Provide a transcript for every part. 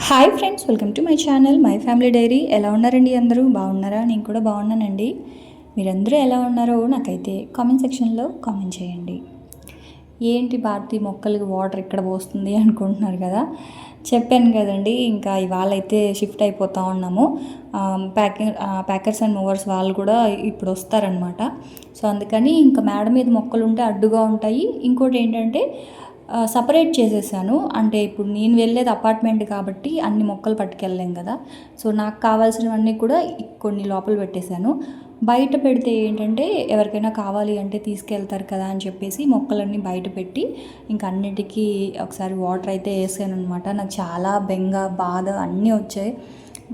Hi friends, welcome to my channel my family dairy. ఎలా ఉన్నారండి? అందరూ బాగున్నారా? నేను కూడా బాగున్నానండి. మీరందరూ ఎలా ఉన్నారో నాకైతే కామెంట్ సెక్షన్లో కామెంట్ చేయండి. ఏంటి భారతి మొక్కలకి వాటర్ ఎక్కడ పోస్తుంది అనుకుంటున్నారు కదా. చెప్పాను కదండి, ఇంకా ఇవాళ అయితే షిఫ్ట్ అయిపోతూ ఉన్నాము. ప్యాకర్స్ అండ్ మూవర్స్ వాళ్ళు కూడా ఇప్పుడు వస్తారనమాట. సో అందుకని ఇంకా మేడ మీద మొక్కలు ఉంటే అడ్డుగా ఉంటాయి. ఇంకోటి ఏంటంటే సపరేట్ చేసేసాను. అంటే ఇప్పుడు నేను వెళ్ళేది అపార్ట్మెంట్ కాబట్టి అన్ని మొక్కలు పట్టుకెళ్ళలేం కదా. సో నాకు కావాల్సినవన్నీ కూడా కొన్ని లోపల పెట్టేశాను. బయట పెడితే ఏంటంటే ఎవరికైనా కావాలి అంటే తీసుకెళ్తారు కదా అని చెప్పేసి మొక్కలన్నీ బయట పెట్టి ఇంకా అన్నిటికీ ఒకసారి వాటర్ అయితే వేసాను అనమాట. నాకు చాలా బెంగ, బాధ అన్నీ వచ్చాయి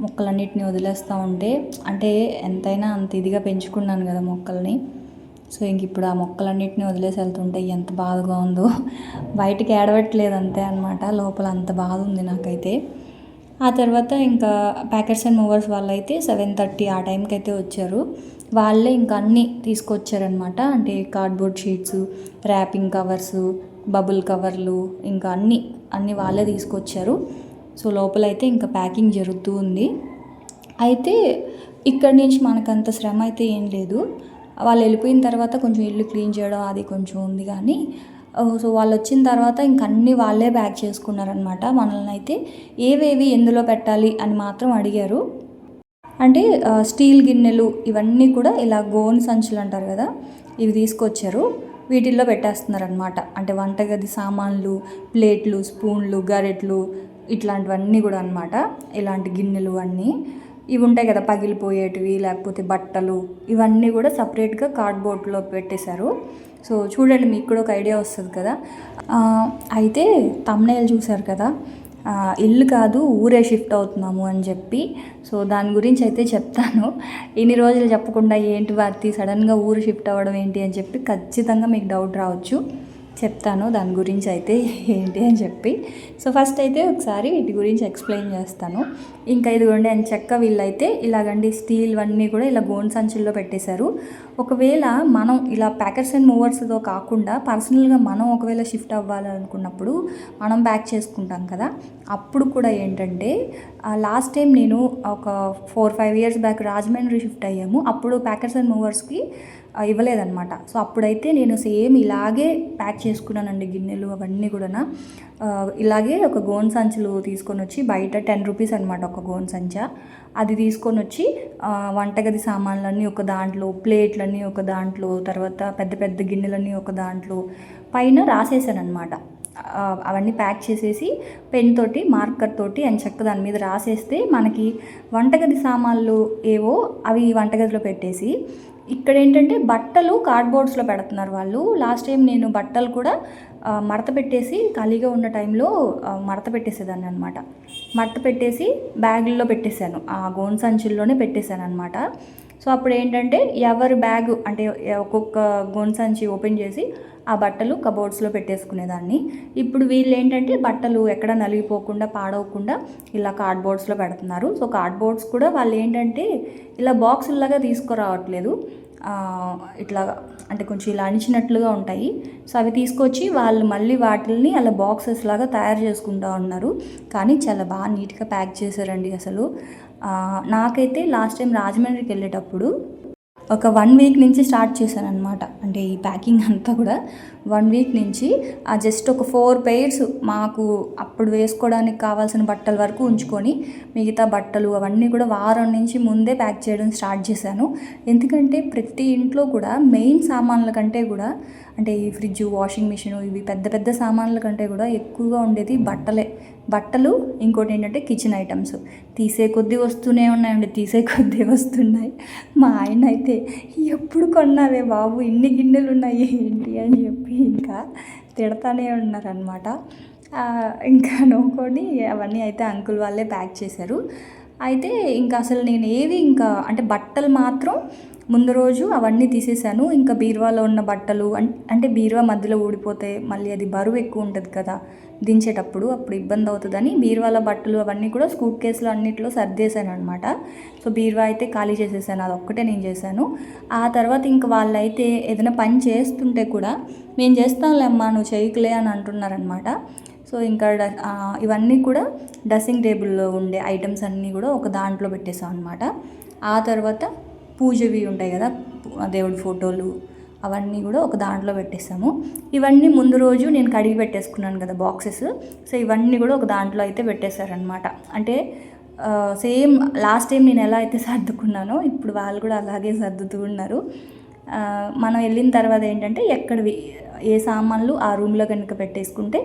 మొక్కలన్నిటిని వదిలేస్తూ ఉంటే. అంటే ఎంతైనా అంత ఇదిగా పెంచుకున్నాను కదా మొక్కల్ని. సో ఇంక ఇప్పుడు ఆ మొక్కలన్నిటిని వదిలేసి వెళ్తుంటే ఎంత బాధగా ఉందో. బయటికి ఏడవట్లేదు అంతే అనమాట, లోపల అంత బాధ ఉంది నాకైతే. ఆ తర్వాత ఇంకా ప్యాకర్స్ అండ్ మూవర్స్ వాళ్ళు అయితే 7:30 ఆ టైంకి అయితే వచ్చారు. వాళ్ళే ఇంకా అన్నీ తీసుకొచ్చారనమాట. అంటే cardboard sheets, wrapping covers, bubble కవర్లు, ఇంకా అన్నీ వాళ్ళే తీసుకొచ్చారు. సో లోపలైతే ఇంకా ప్యాకింగ్ జరుగుతూ ఉంది. అయితే ఇక్కడి నుంచి మనకంత శ్రమ అయితే ఏం లేదు. వాళ్ళు వెళ్ళిపోయిన తర్వాత కొంచెం ఇల్లు క్లీన్ చేయడం అది కొంచెం ఉంది కానీ, సో వాళ్ళు వచ్చిన తర్వాత ఇంక అన్నీ వాళ్ళే ప్యాక్ చేసుకున్నారనమాట. మనల్ని అయితే ఏవేవి ఎందులో పెట్టాలి అని మాత్రం అడిగారు. అంటే స్టీల్ గిన్నెలు ఇవన్నీ కూడా ఇలా గోను సంచులు అంటారు కదా, ఇవి తీసుకొచ్చారు. వీటిల్లో పెట్టేస్తున్నారనమాట. అంటే వంటగది సామాన్లు, ప్లేట్లు, స్పూన్లు, గరెట్లు ఇట్లాంటివన్నీ కూడా అనమాట. ఇలాంటి గిన్నెలు అన్నీ ఇవి ఉంటాయి కదా పగిలిపోయేటివి, లేకపోతే బట్టలు, ఇవన్నీ కూడా సపరేట్గా కార్డ్బోర్డ్లో పెట్టేశారు. సో చూడండి, మీకు కూడా ఒక ఐడియా వస్తుంది కదా. అయితే తమ్నైల్ చూశారు కదా, ఇల్లు కాదు ఊరే షిఫ్ట్ అవుతున్నాము అని చెప్పి. సో దాని గురించి అయితే చెప్తాను. ఇన్ని రోజులు చెప్పకుండా ఏంటి భారతి సడన్గా ఊరు షిఫ్ట్ అవ్వడం ఏంటి అని చెప్పి ఖచ్చితంగా మీకు డౌట్ రావచ్చు. చెప్తాను దాని గురించి అయితే ఏంటి అని చెప్పి. సో ఫస్ట్ అయితే ఒకసారి వీటి గురించి ఎక్స్ప్లెయిన్ చేస్తాను. ఇంకా ఇదిగోండి అని చెక్క వీళ్ళైతే ఇలాగండి స్టీల్ అన్నీ కూడా ఇలా గోన్ సంచుల్లో పెట్టేశారు. ఒకవేళ మనం ఇలా ప్యాకర్స్ అండ్ మూవర్స్తో కాకుండా పర్సనల్గా మనం ఒకవేళ షిఫ్ట్ అవ్వాలనుకున్నప్పుడు మనం ప్యాక్ చేసుకుంటాం కదా. అప్పుడు కూడా ఏంటంటే లాస్ట్ టైం నేను ఒక 4-5 ఇయర్స్ బ్యాక్ రాజమండ్రి షిఫ్ట్ అయ్యాము. అప్పుడు ప్యాకర్స్ అండ్ మూవర్స్కి ఇవ్వలేదన్నమాట. సో అప్పుడైతే నేను సేమ్ ఇలాగే ప్యాక్ చేసుకున్నానండి గిన్నెలు అవన్నీ కూడా. ఇలాగే ఒక గోన్ సంచులు తీసుకొని వచ్చి బయట 10 రూపీస్ అనమాట ఒక గోన్ సంచా. అది తీసుకొని వచ్చి వంటగది సామాన్లన్నీ ఒక దాంట్లో, ప్లేట్లన్నీ ఒక దాంట్లో, తర్వాత పెద్ద పెద్ద గిన్నెలన్నీ ఒక దాంట్లో పైన రాసేసాను అనమాట. అవన్నీ ప్యాక్ చేసేసి పెన్ తోటి, మార్కర్ తోటి అని చెక్క దాని మీద రాసేస్తే మనకి వంటగది సామాన్లు ఏవో అవి వంటగదిలో పెట్టేసి, ఇక్కడ ఏంటంటే బట్టలు కార్డ్బోర్డ్స్లో పెడుతున్నారు వాళ్ళు. లాస్ట్ టైం నేను బట్టలు కూడా మడత పెట్టేసి ఖాళీగా ఉన్న టైంలో మడత పెట్టేసేదాన్ని అనమాట. మడత పెట్టేసి బ్యాగుల్లో పెట్టేశాను, ఆ గోన్ సంచుల్లోనే పెట్టేశాను అనమాట. సో అప్పుడు ఏంటంటే ఎవరి బ్యాగు అంటే ఒక్కొక్క గోన్ సంచి ఓపెన్ చేసి ఆ బట్టలు కబోర్డ్స్లో పెట్టేసుకునేదాన్ని. ఇప్పుడు వీళ్ళు ఏంటంటే బట్టలు ఎక్కడ నలిగిపోకుండా, పాడవకుండా ఇలా కార్డ్బోర్డ్స్లో పెడుతున్నారు. సో కార్డ్బోర్డ్స్ కూడా వాళ్ళు ఏంటంటే ఇలా బాక్సుల్లాగా తీసుకురావట్లేదు, ఇట్లా అంటే కొంచెం ఇలా అణిచినట్లుగా ఉంటాయి. సో అవి తీసుకొచ్చి వాళ్ళు మళ్ళీ వాటిల్ని అలా బాక్సెస్ లాగా తయారు చేసుకుంటూ ఉన్నారు. కానీ చాలా బాగా నీట్గా ప్యాక్ చేశారండి అసలు. నాకైతే లాస్ట్ టైం రాజమండ్రికి వెళ్ళేటప్పుడు ఒక 1 వీక్ నుంచి స్టార్ట్ చేశాను అనమాట. అంటే ఈ ప్యాకింగ్ అంతా కూడా 1 వీక్ నుంచి జస్ట్ ఒక 4 పెయిర్స్ మాకు అప్పుడు వేసుకోవడానికి కావాల్సిన బట్టల వరకు ఉంచుకొని మిగతా బట్టలు అవన్నీ కూడా వారం నుంచి ముందే ప్యాక్ చేయడం స్టార్ట్ చేశాను. ఎందుకంటే ప్రతి ఇంట్లో కూడా మెయిన్ సామాన్ల కంటే కూడా, అంటే ఈ ఫ్రిడ్జ్, వాషింగ్ మిషన్, ఇవి పెద్ద పెద్ద సామాన్ల కంటే కూడా ఎక్కువగా ఉండేది బట్టలు. ఇంకోటి ఏంటంటే కిచెన్ ఐటమ్స్. తీసే కొద్దీ వస్తూనే ఉన్నాయండి, తీసే కొద్దీ వస్తున్నాయి. మా ఆయన అయితే ఎప్పుడు కొన్నావే బాబు, ఇన్ని గిన్నెలు ఉన్నాయి ఏంటి అని చెప్పి ఇంకా తిడతానే ఉన్నారనమాట. ఇంకా నోకొని అవన్నీ అయితే అంకుల్ వాళ్ళే ప్యాక్ చేశారు. అయితే ఇంకా అసలు నేను ఏవి ఇంకా అంటే బట్టలు మాత్రం ముందు రోజు అవన్నీ తీసేసాను. ఇంకా బీరువాలో ఉన్న బట్టలు అంటే బీరువా మధ్యలో ఊడిపోతే మళ్ళీ అది బరువు ఎక్కువ ఉంటుంది కదా దించేటప్పుడు, అప్పుడు ఇబ్బంది అవుతుందని బీరువాల బట్టలు అవన్నీ కూడా సూట్ కేసులో అన్నిట్లో సర్దేశాను అనమాట. సో బీరువా అయితే ఖాళీ చేసేసాను, అదొక్కటే నేను చేశాను. ఆ తర్వాత ఇంక వాళ్ళైతే ఏదైనా పని చేస్తుంటే కూడా మేము చేస్తాంలే అమ్మా నువ్వు చేయకులే అని అంటున్నారనమాట. సో సో ఇంకా ఇవన్నీ కూడా డ్రెస్సింగ్ టేబుల్లో ఉండే ఐటమ్స్ అన్నీ కూడా ఒక దాంట్లో పెట్టేసాం అనమాట. ఆ తర్వాత పూజవి ఉంటాయి కదా, దేవుడి ఫోటోలు అవన్నీ కూడా ఒక దాంట్లో పెట్టేసాము. ఇవన్నీ ముందు రోజు నేను కడిగి పెట్టేసుకున్నాను కదా బాక్సెస్, సో ఇవన్నీ కూడా ఒక దాంట్లో అయితే పెట్టేశారనమాట. అంటే సేమ్ లాస్ట్ టైం నేను ఎలా అయితే సర్దుకున్నానో ఇప్పుడు వాళ్ళు కూడా అలాగే సర్దుతూ ఉన్నారు. మనం వెళ్ళిన తర్వాత ఏంటంటే ఎక్కడివి ఏ సామాన్లు ఆ రూమ్లో కనుక పెట్టేసుకుంటే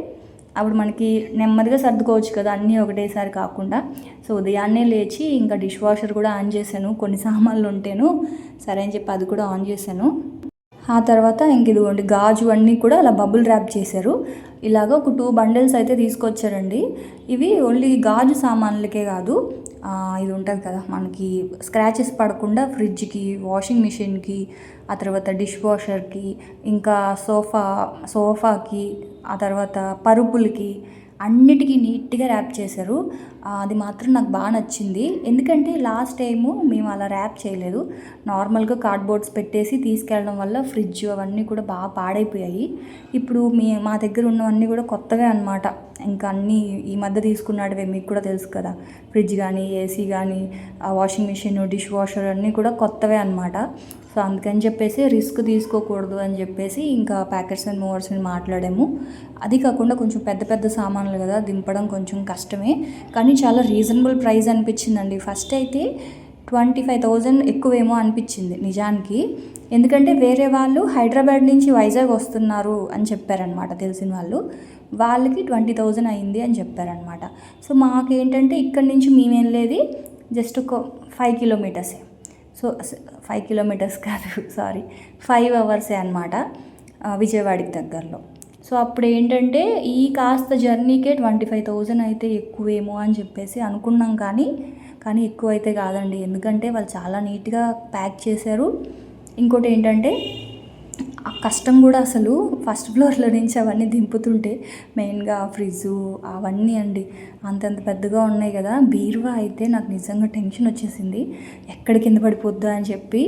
అప్పుడు మనకి నెమ్మదిగా సర్దుకోవచ్చు కదా, అన్నీ ఒకటేసారి కాకుండా. సో ఉదయాన్నే లేచి ఇంకా డిష్ వాషర్ కూడా ఆన్ చేశాను, కొన్ని సామాన్లు ఉంటేను సరే అని చెప్పి అది కూడా ఆన్ చేశాను. ఆ తర్వాత ఇంక ఇదిగోండి గాజు అన్నీ కూడా అలా బబుల్ ర్యాప్ చేశారు. ఇలాగ ఒక 2 బండిల్స్ అయితే తీసుకొచ్చారండి. ఇవి ఓన్లీ గాజు సామాన్లకే కాదు, ఇది ఉంటుంది కదా మనకి స్క్రాచెస్ పడకుండా ఫ్రిడ్జ్కి, వాషింగ్ మిషన్కి, ఆ తర్వాత డిష్ వాషర్కి, ఇంకా సోఫాకి, ఆ తర్వాత పరుపులకి అన్నిటికీ నీట్గా ర్యాప్ చేశారు. అది మాత్రం నాకు బాగా నచ్చింది. ఎందుకంటే లాస్ట్ టైము మేము అలా ర్యాప్ చేయలేదు, నార్మల్గా కార్డ్బోర్డ్స్ పెట్టేసి తీసుకెళ్ళడం వల్ల ఫ్రిడ్జ్ అవన్నీ కూడా బాగా పాడైపోయాయి. ఇప్పుడు మా దగ్గర ఉన్నవన్నీ కూడా కొత్తవే అనమాట. ఇంకా అన్నీ ఈ మధ్య తీసుకున్నాడువే, మీకు కూడా తెలుసు కదా, ఫ్రిడ్జ్ కానీ, ఏసీ కానీ, వాషింగ్ మిషన్, డిష్ వాషర్ అన్నీ కూడా కొత్తవే అనమాట. సో అందుకని చెప్పేసి రిస్క్ తీసుకోకూడదు అని చెప్పేసి ఇంకా ప్యాకెట్స్ అండ్ మూవర్స్ని మాట్లాడాము. అది కాకుండా కొంచెం పెద్ద పెద్ద సామాన్లు కదా, దింపడం కొంచెం కష్టమే, కానీ చాలా రీజనబుల్ ప్రైస్ అనిపించిందండి. ఫస్ట్ అయితే 25,000 ఎక్కువేమో అనిపించింది నిజానికి. ఎందుకంటే వేరే వాళ్ళు హైదరాబాద్ నుంచి వైజాగ్ వస్తున్నారు అని చెప్పారనమాట, తెలిసిన వాళ్ళకి 20,000 అయింది అని చెప్పారనమాట. సో మాకేంటంటే ఇక్కడి నుంచి మేము వెళ్ళేది జస్ట్ ఒక 5 కిలోమీటర్సే. సో 5 కిలోమీటర్స్ కాదు, సారీ 5 అవర్సే అనమాట విజయవాడకి దగ్గరలో. సో అప్పుడు ఏంటంటే ఈ కాస్త జర్నీకే 25,000 అయితే ఎక్కువేమో అని చెప్పేసి అనుకున్నాం, కానీ ఎక్కువ అయితే కాదండి. ఎందుకంటే వాళ్ళు చాలా నీట్గా ప్యాక్ చేశారు. ఇంకోటి ఏంటంటే ఆ కష్టం కూడా అసలు ఫస్ట్ ఫ్లోర్లో నుంచి అవన్నీ దింపుతుంటే, మెయిన్గా ఫ్రిడ్జు అవన్నీ అండి అంతంత పెద్దగా ఉన్నాయి కదా. బీరువా అయితే నాకు నిజంగా టెన్షన్ వచ్చేసింది, ఎక్కడ కింద పడిపోద్దా అని చెప్పి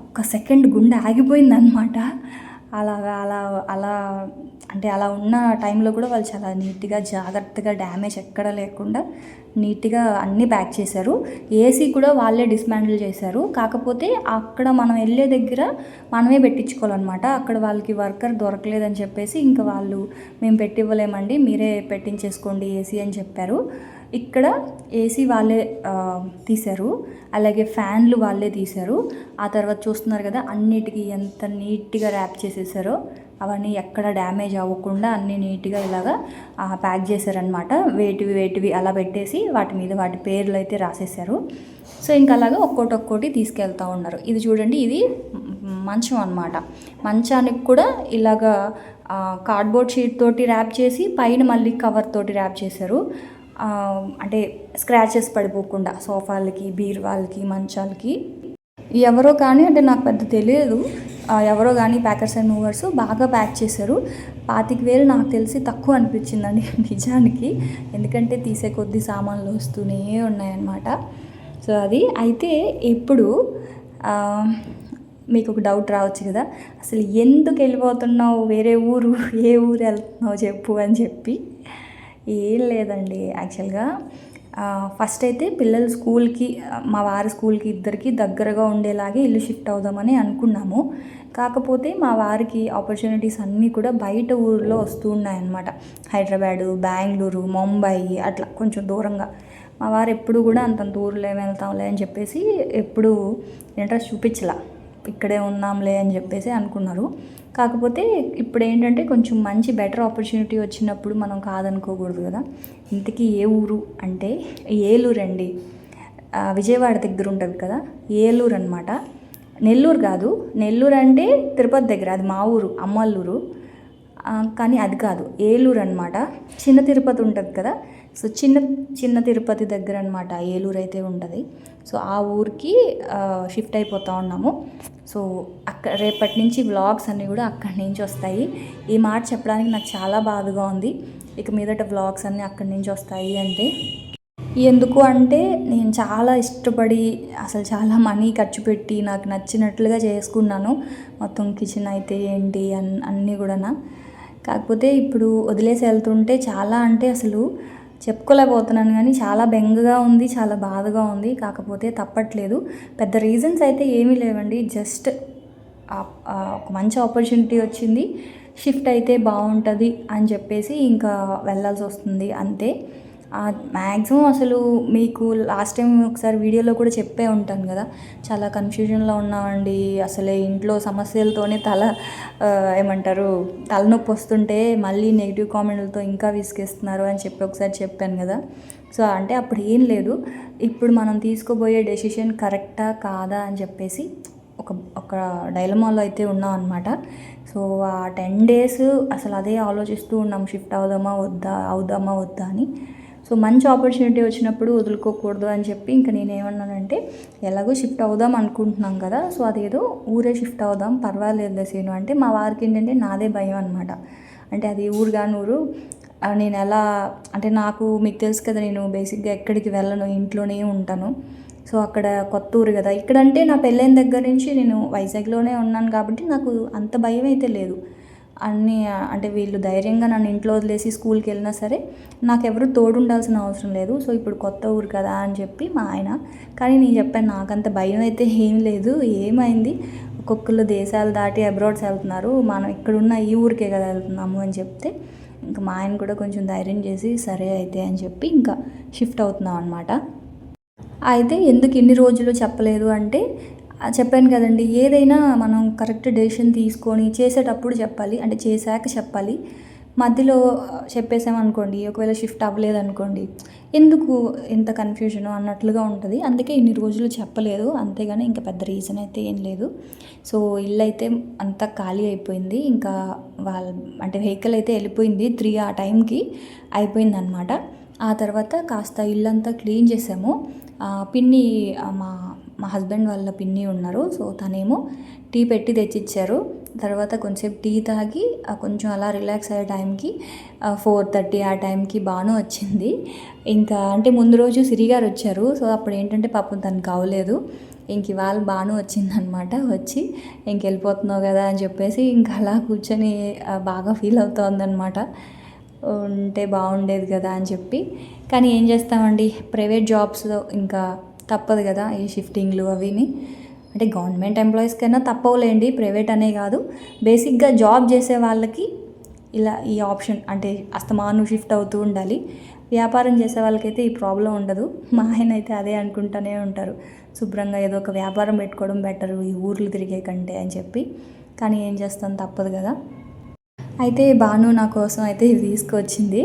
ఒక్క సెకండ్ గుండె ఆగిపోయింది అనమాట. అలా ఉన్న టైంలో కూడా వాళ్ళు చాలా నీట్గా జాగ్రత్తగా డ్యామేజ్ ఎక్కడ లేకుండా నీట్గా అన్నీ ప్యాక్ చేశారు. ఏసీ కూడా వాళ్ళే డిస్మాంటిల్ చేశారు. కాకపోతే అక్కడ మనం వెళ్ళే దగ్గర మనమే పెట్టించుకోవాలన్నమాట. అక్కడ వాళ్ళకి వర్కర్ దొరకలేదని చెప్పేసి ఇంకా వాళ్ళు మేము పెట్టివ్వలేమండి, మీరే పెట్టించేసుకోండి ఏసీ అని చెప్పారు. ఇక్కడ ఏసీ వాళ్ళే తీశారు, అలాగే ఫ్యాన్లు వాళ్ళే తీశారు. ఆ తర్వాత చూస్తున్నారు కదా అన్నిటికీ ఎంత నీట్గా ర్యాప్ చేసేసారో, అవన్నీ ఎక్కడ డ్యామేజ్ అవ్వకుండా అన్నీ నీట్గా ఇలాగా ప్యాక్ చేశారనమాట. వేటివి అలా పెట్టేసి వాటి మీద వాటి పేర్లు అయితే రాసేసారు. సో ఇంకా అలాగా ఒక్కోటి తీసుకెళ్తూ ఉన్నారు. ఇది చూడండి, ఇది మంచం అనమాట. మంచానికి కూడా ఇలాగా కార్డ్బోర్డ్ షీట్ తోటి ర్యాప్ చేసి పైన మళ్ళీ కవర్ తోటి ర్యాప్ చేశారు. అంటే స్క్రాచెస్ పడిపోకుండా సోఫాలకి, బీరువాళ్ళకి, మంచాలకి. ఎవరో కానీ, అంటే నాకు పెద్ద తెలియదు, ఎవరో కానీ ప్యాకర్స్ అండ్ మూవర్స్ బాగా ప్యాక్ చేశారు. 25,000 నాకు తెలిసి తక్కువ అనిపించిందండి నిజానికి, ఎందుకంటే తీసే కొద్ది సామాన్లు వస్తూనే ఉన్నాయన్నమాట. సో అది అయితే ఇప్పుడు మీకు ఒక డౌట్ రావచ్చు కదా, అసలు ఎందుకు వెళ్ళిపోతున్నావు వేరే ఊరు, ఏ ఊరు వెళ్తున్నావు చెప్పు అని చెప్పి. ఏం లేదండి, యాక్చువల్గా ఫస్ట్ అయితే పిల్లల స్కూల్కి, మా వారి స్కూల్కి ఇద్దరికి దగ్గరగా ఉండేలాగే ఇల్లు షిఫ్ట్ అవుదామని అనుకున్నాము. కాకపోతే మా వారికి ఆపర్చునిటీస్ అన్నీ కూడా బయట ఊరిలో వస్తూ ఉన్నాయన్నమాట. హైదరాబాదు, బెంగళూరు, ముంబై అట్లా కొంచెం దూరంగా. మా వారు ఎప్పుడు కూడా అంతంత ఊర్లో వెళ్తాంలే అని చెప్పేసి ఎప్పుడు ఇంట్రెస్ట్ చూపించలా, ఇక్కడే ఉన్నాంలే అని చెప్పేసి అనుకున్నారు. కాకపోతే ఇప్పుడు ఏంటంటే కొంచెం మంచి బెటర్ ఆపర్చునిటీ వచ్చినప్పుడు మనం కాదనుకోకూడదు కదా. ఇంతకీ ఏ ఊరు అంటే ఏలూరు అండి, విజయవాడ దగ్గర ఉంటుంది కదా, ఏలూరు అనమాట. నెల్లూరు కాదు, నెల్లూరు అంటే తిరుపతి దగ్గర, అది మా ఊరు అమ్మల్లూరు, కానీ అది కాదు, ఏలూరు అనమాట. చిన్న తిరుపతి ఉంటుంది కదా, సో చిన్న తిరుపతి దగ్గర అనమాట ఏలూరు అయితే ఉంటుంది. సో ఆ ఊరికి షిఫ్ట్ అయిపోతూ ఉన్నాము. సో రేపటి నుంచి వ్లాగ్స్ అన్నీ కూడా అక్కడి నుంచి వస్తాయి. ఈ మాట చెప్పడానికి నాకు చాలా బాధగా ఉంది, ఇక మీదట వ్లాగ్స్ అన్నీ అక్కడి నుంచి వస్తాయి అంటే. ఎందుకు అంటే నేను చాలా ఇష్టపడి అసలు చాలా మనీ ఖర్చు పెట్టి నాకు నచ్చినట్లుగా చేసుకున్నాను. మొత్తం కిచెన్ అయితే ఏంటి అన్నీ కూడా కాకపోతే ఇప్పుడు వదిలేసి వెళ్తుంటే చాలా అంటే అసలు చెప్పుకోలేకపోతున్నాను, కానీ చాలా బెంగగా ఉంది, చాలా బాధగా ఉంది. కాకపోతే తప్పట్లేదు. పెద్ద రీజన్స్ అయితే ఏమీ లేవండి. జస్ట్ ఒక మంచి ఆపర్చునిటీ వచ్చింది, షిఫ్ట్ అయితే బాగుంటుంది అని చెప్పేసి ఇంకా వెళ్ళాల్సి వస్తుంది అంతే. మ్యాక్సిమం అసలు మీకు లాస్ట్ టైం ఒకసారి వీడియోలో కూడా చెప్పే ఉంటాను కదా, చాలా కన్ఫ్యూజన్లో ఉన్నామండి, అసలే ఇంట్లో సమస్యలతోనే ఏమంటారు తలనొప్పి వస్తుంటే మళ్ళీ నెగిటివ్ కామెంట్లతో ఇంకా విసిగిస్తున్నారు అని చెప్పి ఒకసారి చెప్పాను కదా. సో అంటే అప్పుడు ఏం లేదు, ఇప్పుడు మనం తీసుకోబోయే డెసిషన్ కరెక్టా కాదా అని చెప్పేసి ఒక డైలమాలో అయితే ఉన్నాం అనమాట. సో ఆ 10 days అసలు అదే ఆలోచిస్తూ ఉన్నాం, షిఫ్ట్ అవుదామా వద్దా అని. సో మంచి ఆపర్చునిటీ వచ్చినప్పుడు వదులుకోకూడదు అని చెప్పి ఇంకా నేనేమన్నానంటే, ఎలాగో షిఫ్ట్ అవుదాం అనుకుంటున్నాం కదా, సో అదేదో ఊరే షిఫ్ట్ అవుదాం పర్వాలేదు సీను అంటే, మా వారికి ఏంటంటే నాదే భయం అనమాట. అంటే అది ఊరు కాని ఊరు, నేను ఎలా అంటే నాకు మీకు తెలుసు కదా, నేను బేసిక్గా ఎక్కడికి వెళ్ళను, ఇంట్లోనే ఉంటాను. సో అక్కడ కొత్త ఊరు కదా, ఇక్కడంటే నా పెళ్ళైన దగ్గర నుంచి నేను వైజాగ్లోనే ఉన్నాను కాబట్టి నాకు అంత భయం అయితే లేదు. అన్నీ అంటే వీళ్ళు ధైర్యంగా నన్ను ఇంట్లో వదిలేసి స్కూల్కి వెళ్ళినా సరే నాకెవరు తోడు ఉండాల్సిన అవసరం లేదు. సో ఇప్పుడు కొత్త ఊరు కదా అని చెప్పి మా ఆయన, కానీ నేను చెప్పాను నాకంత భయం అయితే ఏం లేదు, ఏమైంది, ఒక్కొక్కరు దేశాలు దాటి అబ్రాడ్స్ వెళ్తున్నారు, మనం ఇక్కడున్న ఈ ఊరికే కదా వెళ్తున్నాము అని చెప్తే ఇంకా మా ఆయన కూడా కొంచెం ధైర్యం చేసి సరే అయితే అని చెప్పి ఇంకా షిఫ్ట్ అవుతున్నాం అనమాట. అయితే ఎందుకు ఇన్ని రోజులు చెప్పలేదు అంటే, చెప్పాను కదండి, ఏదైనా మనం కరెక్ట్ డెసిషన్ తీసుకొని చేసేటప్పుడు చెప్పాలి, అంటే చేశాక చెప్పాలి. మధ్యలో చెప్పేసామనుకోండి, ఒకవేళ షిఫ్ట్ అవ్వలేదనుకోండి, ఎందుకు ఇంత కన్ఫ్యూజను అన్నట్లుగా ఉంటుంది. అందుకే ఇన్ని రోజులు చెప్పలేదు, అంతేగాని ఇంకా పెద్ద రీజన్ అయితే ఏం లేదు. సో ఇల్లు అయితే అంతా ఖాళీ అయిపోయింది, ఇంకా అంటే వెహికల్ అయితే వెళ్ళిపోయింది 3 ఆ టైంకి అయిపోయిందనమాట. ఆ తర్వాత కాస్త ఇల్లంతా క్లీన్ చేసాము. పిన్ని మా హస్బెండ్ వాళ్ళ పిన్ని ఉన్నారు, సో తనేమో టీ పెట్టి తెచ్చిచ్చారు. తర్వాత కొంచెంసేపు టీ తాగి కొంచెం అలా రిలాక్స్ అయ్యే టైంకి 4:30 ఆ టైంకి బాను వచ్చింది. ఇంకా అంటే ముందు రోజు సిరిగారు వచ్చారు, సో అప్పుడు ఏంటంటే పాపం తనకు అవ్వలేదు. ఇంక ఇవాళ బాను వచ్చిందనమాట. వచ్చి ఇంకెళ్ళిపోతున్నావు కదా అని చెప్పేసి ఇంకా అలా కూర్చొని బాగా ఫీల్ అవుతోందనమాట. ఉంటే బాగుండేది కదా అని చెప్పి. కానీ ఏం చేస్తామండి, ప్రైవేట్ జాబ్స్లో ఇంకా తప్పదు కదా ఈ షిఫ్టింగ్లు అవిని. అంటే గవర్నమెంట్ ఎంప్లాయీస్ కైనా తప్పవులేండి, ప్రైవేట్ అనే కాదు, బేసిక్గా జాబ్ చేసే వాళ్ళకి ఇలా ఈ ఆప్షన్ అంటే అస్తమాను షిఫ్ట్ అవుతూ ఉండాలి. వ్యాపారం చేసే వాళ్ళకైతే ఈ ప్రాబ్లం ఉండదు. మా ఆయన అయితే అదే అనుకుంటూనే ఉంటారు, శుభ్రంగా ఏదో ఒక వ్యాపారం పెట్టుకోవడం బెటరు ఈ ఊర్లు తిరిగే కంటే అని చెప్పి. కానీ ఏం చేస్తాను, తప్పదు కదా. అయితే బాను నా కోసం అయితే ఇది తీసుకొచ్చింది,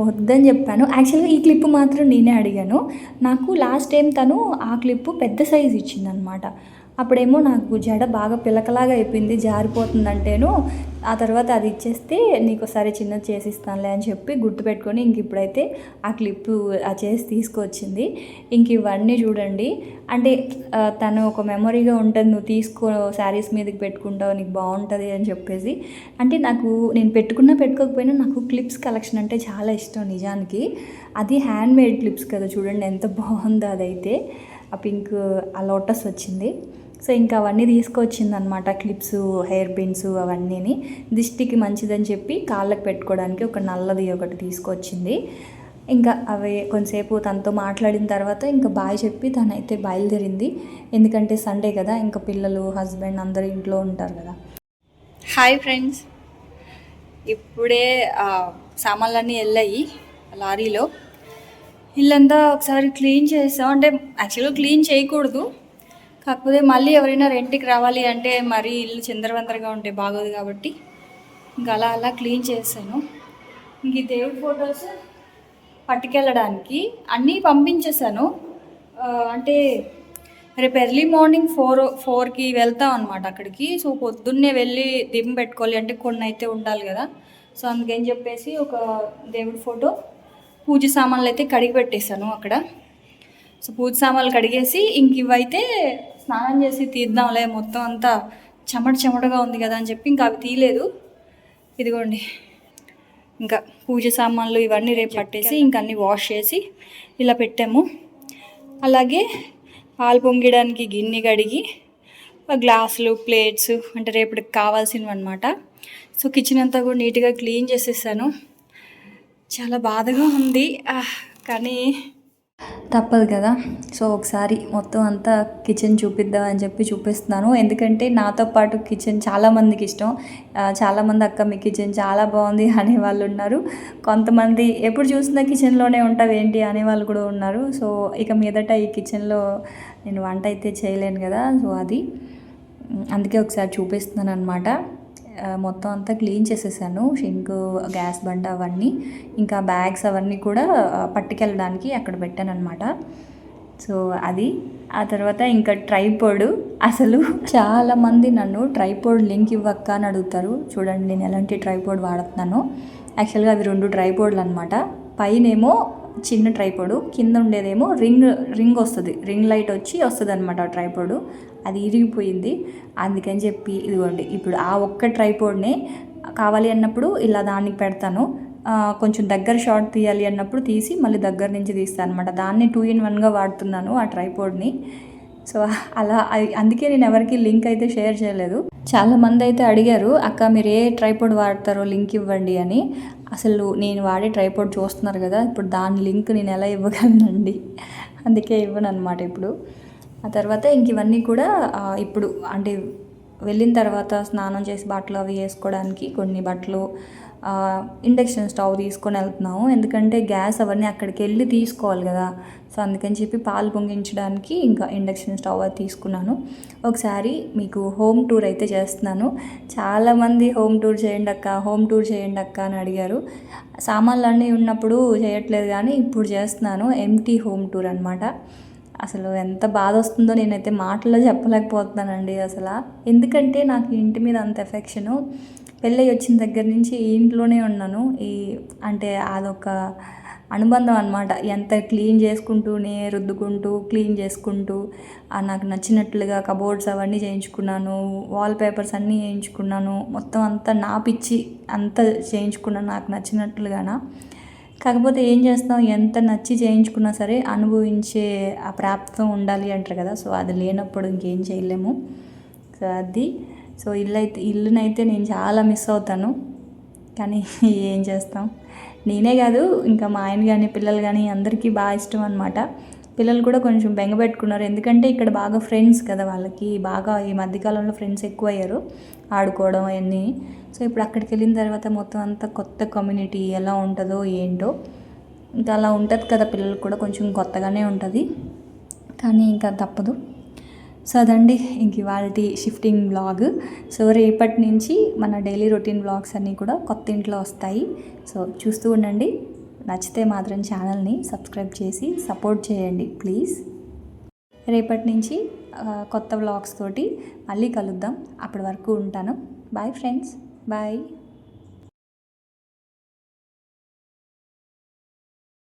వద్దని చెప్పాను. యాక్చువల్గా ఈ క్లిప్ మాత్రం నేనే అడిగాను. నాకు లాస్ట్ టైం తను ఆ క్లిప్పు పెద్ద సైజు ఇచ్చిందనమాట. అప్పుడేమో నాకు జడ బాగా పిలకలాగా అయిపోయింది, జారిపోతుందంటేను. ఆ తర్వాత అది ఇచ్చేస్తే నీకు ఒకసారి చిన్నది చేసిస్తానులే అని చెప్పి గుర్తుపెట్టుకొని ఇంక ఇప్పుడైతే ఆ క్లిప్పు చేసి తీసుకొచ్చింది. ఇంక ఇవన్నీ చూడండి, అంటే తను ఒక మెమొరీగా ఉంటుంది, నువ్వు తీసుకో శారీస్ మీదకి పెట్టుకుంటావు నీకు బాగుంటుంది అని చెప్పేసి. అంటే నాకు నేను పెట్టుకోకపోయినా నాకు క్లిప్స్ కలెక్షన్ అంటే చాలా ఇష్టం నిజానికి. అది హ్యాండ్మేడ్ క్లిప్స్ కదా, చూడండి ఎంత బాగుందో అదైతే. ఆ పింక్ ఆ లోటస్ వచ్చింది. సో ఇంకా అవన్నీ తీసుకొచ్చిందనమాట, క్లిప్స్, హెయిర్ పిన్స్ అవన్నీని. దిష్టికి మంచిదని చెప్పి కాళ్ళకి పెట్టుకోవడానికి ఒక నల్లది ఒకటి తీసుకొచ్చింది. ఇంకా అవి కొంతసేపు తనతో మాట్లాడిన తర్వాత ఇంకా బాయ్ చెప్పి తనైతే బయలుదేరింది. ఎందుకంటే సండే కదా, ఇంకా పిల్లలు హస్బెండ్ అందరూ ఇంట్లో ఉంటారు కదా. హాయ్ ఫ్రెండ్స్, ఇప్పుడే సామాన్లన్నీ వెళ్ళాయి లారీలో. ఇల్లంతా ఒకసారి క్లీన్ చేసాం, అంటే యాక్చువల్గా క్లీన్ చేయకూడదు, కాకపోతే మళ్ళీ ఎవరైనా రెంట్కి రావాలి అంటే మరీ ఇల్లు చిందరవందరగా ఉంటే బాగోదు కాబట్టి ఇంకా అలా క్లీన్ చేశాను. ఇంక ఈ దేవుడి ఫొటోస్ పట్టుకెళ్ళడానికి అన్నీ పంపించేశాను. అంటే రేపు ఎర్లీ మార్నింగ్ 4కి వెళ్తాం అనమాట అక్కడికి. సో పొద్దున్నే వెళ్ళి దీపం పెట్టుకోవాలి అంటే కొన్ని అయితే ఉండాలి కదా. సో అందుకని చెప్పేసి ఒక దేవుడి ఫోటో, పూజ సామాన్లు అయితే కడిగి పెట్టేశాను అక్కడ. సో పూజ సామాన్లు కడిగేసి ఇంక ఇవైతే స్నానం చేసి తీద్దాంలే, మొత్తం అంతా చెమటగా ఉంది కదా అని చెప్పి ఇంకా అవి తీయలేదు. ఇదిగోండి, ఇంకా పూజ సామాన్లు ఇవన్నీ రేపు పట్టేసి ఇంకా అన్నీ వాష్ చేసి ఇలా పెట్టాము. అలాగే పాలు పొంగడానికి గిన్నె కడిగి గ్లాసులు, ప్లేట్స్ అంటే రేపటికి కావాల్సినవి అనమాట. సో కిచెన్ అంతా కూడా నీట్గా క్లీన్ చేసేసాను. చాలా బాధగా ఉంది, కానీ తప్పదు కదా. సో ఒకసారి మొత్తం అంతా కిచెన్ చూపిద్దామని చెప్పి చూపిస్తున్నాను. ఎందుకంటే నాతో పాటు కిచెన్ చాలామందికి ఇష్టం. చాలామంది అక్క మీ కిచెన్ చాలా బాగుంది అనే వాళ్ళు ఉన్నారు. కొంతమంది ఎప్పుడు చూసినా కిచెన్లోనే ఉంటావు ఏంటి అనేవాళ్ళు కూడా ఉన్నారు. సో ఇక మీదట ఈ కిచెన్లో నేను వంట అయితే చేయలేను కదా. సో అది అందుకే ఒకసారి చూపిస్తున్నాను అనమాట. మొత్తం అంతా క్లీన్ చేసేసాను. షింక్, గ్యాస్ బండ అవన్నీ, ఇంకా బ్యాగ్స్ అవన్నీ కూడా పట్టుకెళ్ళడానికి అక్కడ పెట్టాను అనమాట. సో అది ఆ తర్వాత ఇంకా ట్రైపోడ్. అసలు చాలామంది నన్ను ట్రైపోడ్ లింక్ ఇవ్వక్క అని అడుగుతారు. చూడండి నేను ఎలాంటి ట్రైపోడ్ వాడుతున్నాను. యాక్చువల్గా అవి 2 ట్రైపోడ్లు అనమాట. పైనేమో చిన్న ట్రైపోడు, కింద ఉండేదేమో రింగ్ వస్తుంది, రింగ్ లైట్ వస్తుంది అనమాట ఆ ట్రైపోడు. అది ఇరిగిపోయింది. అందుకని చెప్పి ఇదిగోండి ఇప్పుడు ఆ ఒక్క ట్రైపోడ్నే కావాలి అన్నప్పుడు ఇలా దానికి పెడతాను. కొంచెం దగ్గర షాట్ తీయాలి అన్నప్పుడు తీసి మళ్ళీ దగ్గర నుంచి తీస్తాను అనమాట. దాన్ని 2-in-1గా వాడుతున్నాను ఆ ట్రైపోడ్ని. సో అలా అందుకే నేను ఎవరికి లింక్ అయితే షేర్ చేయలేదు. చాలామంది అయితే అడిగారు, అక్క మీరు ఏ ట్రైపోడ్ వాడతారో లింక్ ఇవ్వండి అని. అసలు నేను వాడే ట్రైపోడ్ చూస్తున్నారు కదా, ఇప్పుడు దాని లింక్ నేను ఎలా ఇవ్వగలనండి. అందుకే ఇవ్వను అనమాట ఇప్పుడు. ఆ తర్వాత ఇంక ఇవన్నీ కూడా ఇప్పుడు అంటే వెళ్ళిన తర్వాత స్నానం చేసి బట్టలు అవి వేసుకోవడానికి కొన్ని బట్టలు, ఇండక్షన్ స్టవ్ తీసుకొని వెళ్తున్నాము. ఎందుకంటే గ్యాస్ అవన్నీ అక్కడికి వెళ్ళి తీసుకోవాలి కదా. సో అందుకని చెప్పి పాలు పొంగించడానికి ఇంకా ఇండక్షన్ స్టవ్ అది తీసుకున్నాను. ఒకసారి మీకు హోమ్ టూర్ అయితే చేస్తున్నాను. చాలామంది హోమ్ టూర్ చేయండి అక్క అని అడిగారు. సామాన్లు అన్నీ ఉన్నప్పుడు చేయట్లేదు, కానీ ఇప్పుడు చేస్తున్నాను. ఎంటీ హోమ్ టూర్ అనమాట. అసలు ఎంత బాధ వస్తుందో నేనైతే మాటల్లో చెప్పలేకపోతున్నానండి అసలు. ఎందుకంటే నాకు ఇంటి మీద అంత ఎఫెక్షను. పెళ్ళి వచ్చిన దగ్గర నుంచి ఈ ఇంట్లోనే ఉన్నాను. అంటే అదొక అనుబంధం అనమాట. ఎంత క్లీన్ చేసుకుంటూనే రుద్దుకుంటూ క్లీన్ చేసుకుంటూ నాకు నచ్చినట్లుగా కబోర్డ్స్ అవన్నీ చేయించుకున్నాను, వాల్ పేపర్స్ అన్నీ చేయించుకున్నాను. మొత్తం అంతా నాపిచ్చి అంతా చేయించుకున్నాను నాకు నచ్చినట్లుగాన. కాకపోతే ఏం చేస్తాం, ఎంత నచ్చి చేయించుకున్నా సరే అనుభవించే ఆ ప్రాప్తం ఉండాలి అంటారు కదా. సో అది లేనప్పుడు ఇంకేం చేయలేము. సో అది సో ఇల్లునైతే నేను చాలా మిస్ అవుతాను. కానీ ఏం చేస్తాం, నేనే కాదు ఇంకా మా ఆయన కానీ పిల్లలు కానీ అందరికీ బాగా ఇష్టం అనమాట. పిల్లలు కూడా కొంచెం బెంగ పెట్టుకున్నారు. ఎందుకంటే ఇక్కడ బాగా ఫ్రెండ్స్ కదా, వాళ్ళకి బాగా ఈ మధ్యకాలంలో ఫ్రెండ్స్ ఎక్కువ అయ్యారు, ఆడుకోవడం అవన్నీ. సో ఇప్పుడు అక్కడికి వెళ్ళిన తర్వాత మొత్తం అంతా కొత్త కమ్యూనిటీ ఎలా ఉంటుందో ఏంటో, ఇంకా అలా ఉంటుంది కదా, పిల్లలకు కూడా కొంచెం కొత్తగానే ఉంటుంది. కానీ ఇంకా తప్పదు. సో అదండి ఇంక ఇవాళ షిఫ్టింగ్ బ్లాగ్. సో రేపటి నుంచి మన డైలీ రొటీన్ బ్లాగ్స్ అన్నీ కూడా కొత్త ఇంట్లో వస్తాయి. సో చూస్తూ ఉండండి. నచ్చితే మాత్రం ఛానల్ని సబ్స్క్రైబ్ చేసి సపోర్ట్ చేయండి ప్లీజ్. రేపటి నుంచి కొత్త వ్లాగ్స్ తోటి మళ్ళీ కలుద్దాం. అప్పటి వరకు ఉంటాను. Bye friends, bye.